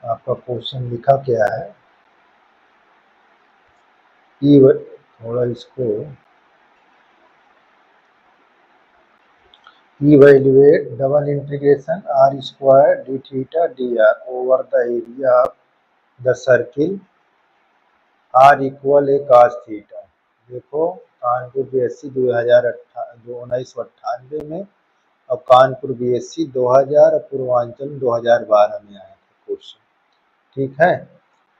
आपका क्वेश्चन लिखा क्या है थोड़ा इसको evaluate double integration r square d theta dr over the area of the circle r equal a cos theta। देखो कानपुर बीएससी 1998 में और कानपुर बीएससी 2000 और पूर्वांचल 2012 में आया था क्वेश्चन। ठीक है,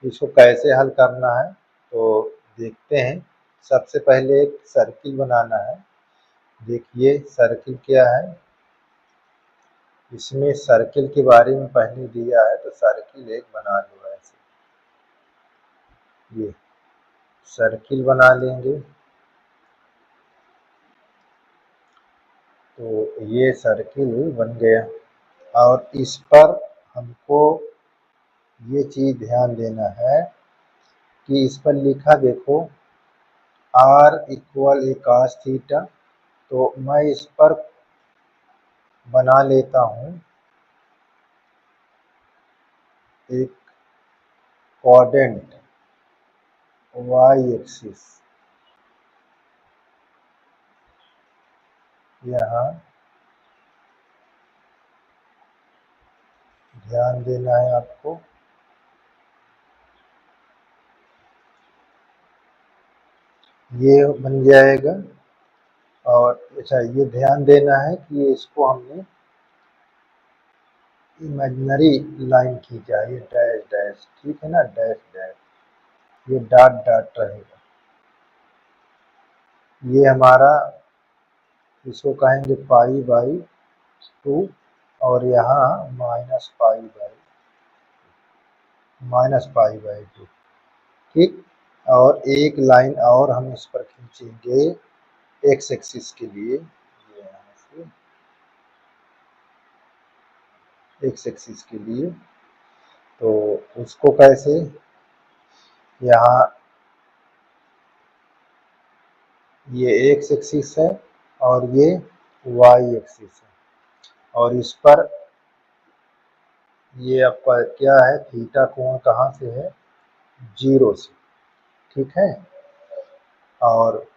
इसको कैसे हल करना है तो देखते हैं। सबसे पहले एक सर्किल बनाना है। देखिए सर्किल क्या है, इसमें सर्किल के बारे में पहले दिया है तो सर्किल एक बना लो। ऐसे ये सर्किल बना लेंगे तो ये सर्किल बन गया और इस पर हमको ये चीज़ ध्यान देना है कि इस पर लिखा देखो r इक्वल ए cos थीटा। तो मैं इस पर बना लेता हूँ एक क्वाड्रेंट y एक्सिस, यहाँ ध्यान देना है आपको। ये बन जाएगा और अच्छा ये ध्यान देना है कि ये इसको हमने इमेजिनरी लाइन खींचा, ये डैश डैश, ठीक है ना, डैश डैश, ये डॉट डॉट रहेगा। ये हमारा इसको कहेंगे पाई बाई 2 और यहाँ माइनस पाई बाई 2। ठीक, और एक लाइन और हम इस पर खींचेंगे एक्स एक्सिस के लिए, यहाँ से एक्स एक्सिस के लिए। तो उसको कैसे, यहाँ ये एक्स एक्सिस है और ये वाई एक्सिस है और इस पर ये आपका क्या है, थीटा कोण कहाँ से है, 0 से। ठीक है, और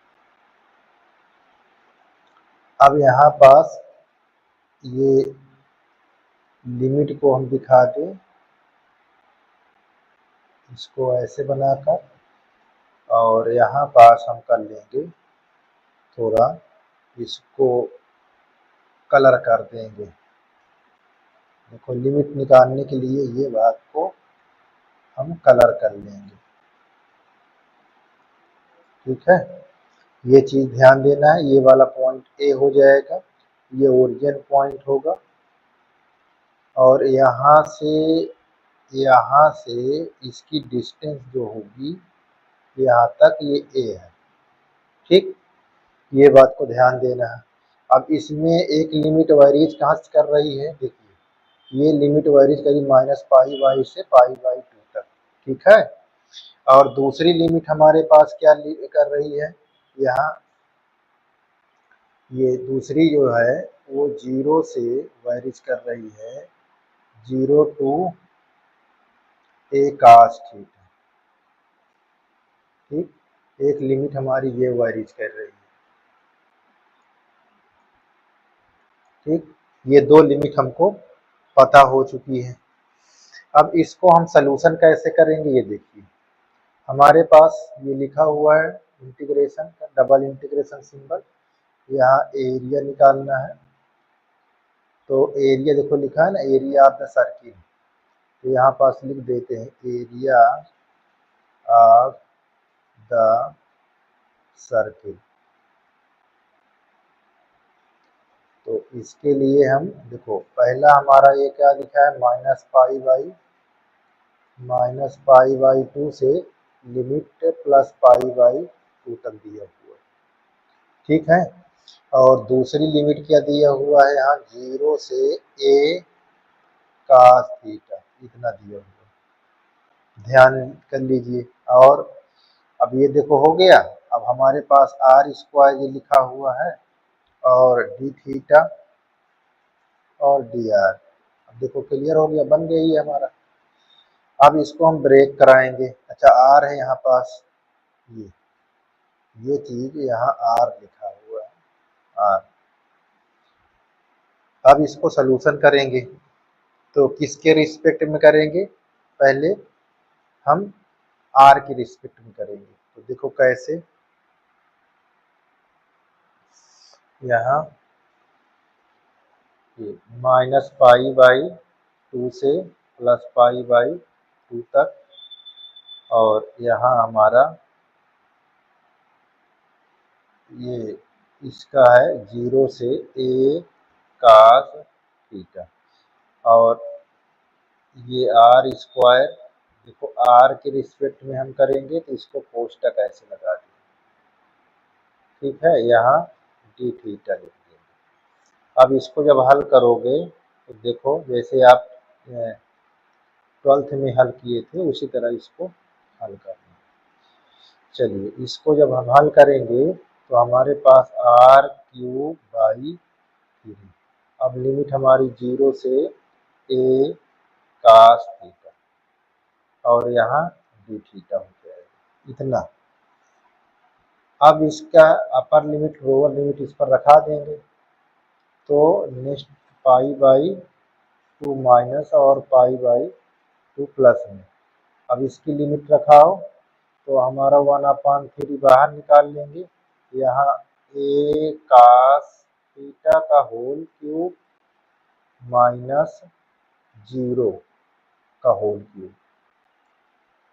अब यहाँ पास ये लिमिट को हम दिखा दें, इसको ऐसे बनाकर, और यहाँ पास हम कर लेंगे थोड़ा इसको कलर कर देंगे। देखो लिमिट निकालने के लिए ये बात को हम कलर कर लेंगे। ठीक है, ये चीज़ ध्यान देना है। ये वाला पॉइंट ए हो जाएगा, ये ओरिजिन पॉइंट होगा और यहाँ से इसकी डिस्टेंस जो होगी यहाँ तक ये ए है। ठीक, ये बात को ध्यान देना है। अब इसमें एक लिमिट वेरीज कहाँ से कर रही है, देखिए ये लिमिट वेरीज करीब माइनस पाई बाई से पाई बाई 2 तक। ठीक है, और दूसरी लिमिट हमारे पास क्या कर रही है, यहाँ ये दूसरी जो है वो 0 से वेरीज कर रही है 0 टू ए cos थीटा। ठीक, एक लिमिट हमारी ये वेरीज कर रही है। ठीक, ये दो लिमिट हमको पता हो चुकी है। अब इसको हम सलूशन कैसे करेंगे, ये देखिए हमारे पास ये लिखा हुआ है इंटीग्रेशन का डबल इंटीग्रेशन सिंबल, यहाँ एरिया निकालना है। तो एरिया देखो लिखा है ना, एरिया ऑफ द सर्किल, तो यहाँ पास लिख देते हैं एरिया ऑफ द सर्किल। तो इसके लिए हम देखो पहला हमारा ये क्या लिखा है, माइनस पाई बाई 2 से लिमिट प्लस पाई बाई 2 तक दिया हुआ है। ठीक है, और दूसरी लिमिट क्या दिया हुआ है, यहाँ 0 से ए cos थीटा इतना दिया हुआ है, ध्यान कर लीजिए। और अब ये देखो हो गया। अब हमारे पास आर स्क्वायर ये लिखा हुआ है और डी थीटा और डी आर। अब देखो क्लियर हो गया, बन गई है हमारा। अब इसको हम ब्रेक कराएंगे। अच्छा आर है यहाँ पास, ये चीज यहाँ आर लिखा हुआ है, आर। अब इसको सलूशन करेंगे तो किसके रिस्पेक्ट में करेंगे, पहले हम आर के रिस्पेक्ट में करेंगे। तो देखो कैसे, यहाँ ये माइनस पाई बाई 2 से प्लस पाई बाई 2 तक, और यहाँ हमारा ये इसका है 0 से a cos थीटा, और ये आर स्क्वायर, देखो आर के रिस्पेक्ट में हम करेंगे तो इसको कोष्टक ऐसे लगा देंगे, ठीक है, यहाँ डी थीटा लिख देंगे। अब इसको जब हल करोगे तो देखो जैसे आप 12th में हल किए थे उसी तरह इसको हल करना। चलिए इसको जब हम हल करेंगे तो हमारे पास आर क्यूब बाई 3, अब लिमिट हमारी 0 से a cos थीटा, और यहाँ डी थीटा हो जाएगा इतना। अब इसका अपर लिमिट लोअर लिमिट इस पर रखा देंगे, तो नेक्स्ट पाई बाई 2 माइनस और पाई बाई 2 प्लस में, अब इसकी लिमिट रखाओ तो हमारा 1/3 बाहर निकाल लेंगे, यहाँ a cos थीटा का होल क्यूब माइनस 0 का होल क्यूब,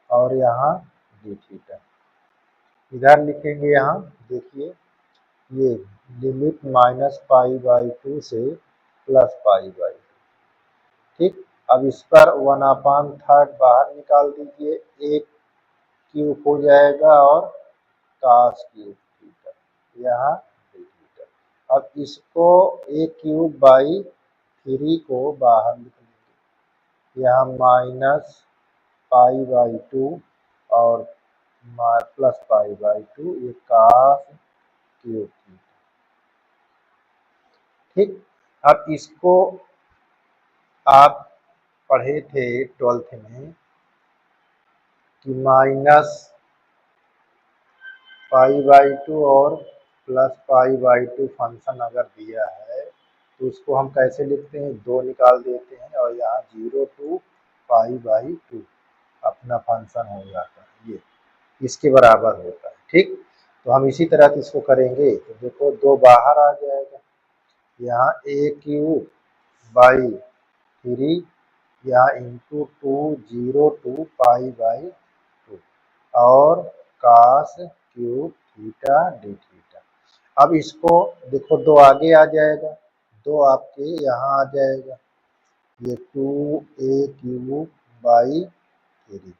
और यहाँ डी थीटा इधर लिखेंगे। यहाँ देखिए ये लिमिट माइनस पाई बाई 2 से प्लस पाई बाई 2, ठीक। अब इस पर 1/3 बाहर निकाल दीजिए, एक क्यूब हो जाएगा और cos क्यूब थीटा, यहाँ डी थीटा। अब इसको a क्यूब बाई 3 को बाहर लिख लेंगे, यहाँ माइनस पाई बाई 2 और प्लस पाई बाई 2, ये cos क्यूब थीटा, ठीक। अब इसको आप पढ़े थे 12th में कि माइनस पाई बाई 2 और प्लस पाई बाई 2 फंक्शन अगर दिया है तो उसको हम कैसे लिखते हैं, 2 निकाल देते हैं और यहाँ 0 टू पाई बाई 2 अपना फंक्शन हो जाता है, ये इसके बराबर होता है, ठीक। तो हम इसी तरह से इसको करेंगे तो देखो 2 बाहर आ जाएगा, यहाँ a क्यूब बाई 3, यहाँ इंटू 2 0 टू पाई बाई 2 और cos cube theta D theta. अब इसको देखो 2 आगे आ जाएगा, 2 आपके यहाँ आ जाएगा, ये 2a क्यूब बाई 3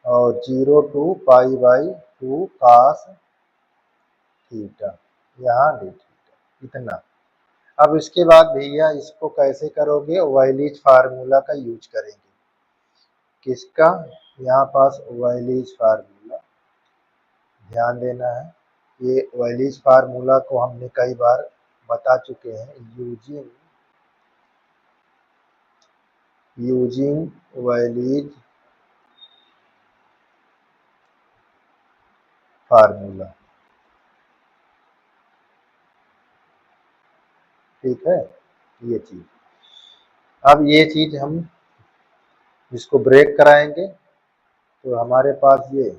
और 0 to pi by 2 cos theta, यहाँ डी थीटा इतना। अब इसके बाद भैया इसको कैसे करोगे, वाइलीज फार्मूला का यूज करेंगे, किसका, यहाँ पास वाइलीज फार्मूला ध्यान देना है। ये वाइलीज फार्मूला को हमने कई बार बता चुके हैं, यूजिंग वाइलीज फार्मूला, ठीक है, ये चीज। अब ये चीज हम इसको ब्रेक कराएंगे तो हमारे पास ये,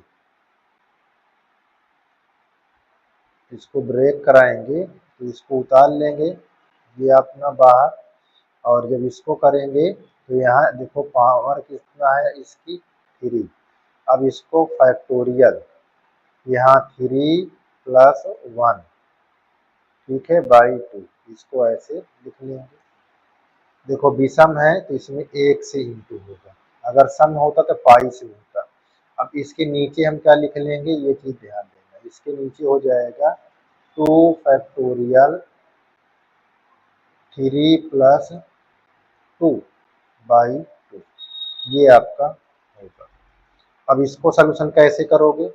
इसको ब्रेक कराएंगे तो इसको उतार लेंगे ये अपना बाहर, और जब इसको करेंगे तो यहाँ देखो पावर कितना है इसकी 3, अब इसको फैक्टोरियल, यहाँ 3 प्लस 1, ठीक है, बाई 2, इसको ऐसे लिख लेंगे। देखो विषम है तो इसमें 1 से इंटू होगा, अगर सम होता तो पाई से होता। अब इसके नीचे हम क्या लिख लेंगे, ये चीज ध्यान देना, इसके नीचे हो जाएगा 2 फैक्टोरियल 3 प्लस 2 बाई 2, ये आपका होगा। अब इसको सलूशन कैसे करोगे,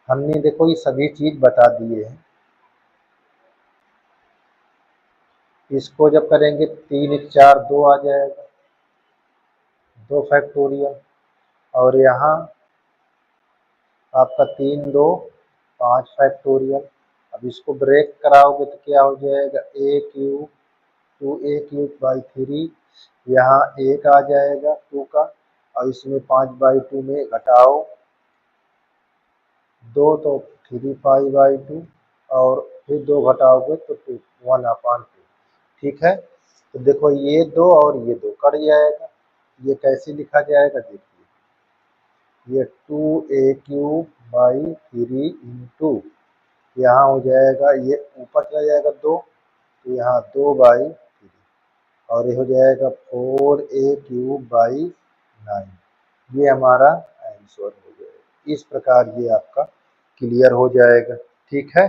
हमने देखो ये सभी चीज बता दिए हैं। इसको जब करेंगे 3 1 4 2 आ जाएगा, 2 फैक्टोरियल, और यहाँ आपका 3 2 5 फैक्टोरियल। अब इसको ब्रेक कराओगे तो क्या हो जाएगा, a cube 2a cube by 3, यहाँ 1 आ जाएगा 2 का, और इसमें 5/2 में घटाओ 2 तो 3 पाई बाई 2, और फिर 2 घटाओगे तो 2 1/2। ठीक है, तो देखो ये 2 और ये 2 कट जाएगा। ये कैसे लिखा जाएगा, देखिए ये 2a क्यूब बाई 3 इंटू, यहाँ हो जाएगा, ये ऊपर चला जाएगा 2, तो यहाँ 2/3, और ये हो जाएगा 4a क्यूब बाई 9। ये हमारा आंसर हो जाएगा। इस प्रकार ये आपका क्लियर हो जाएगा। ठीक है।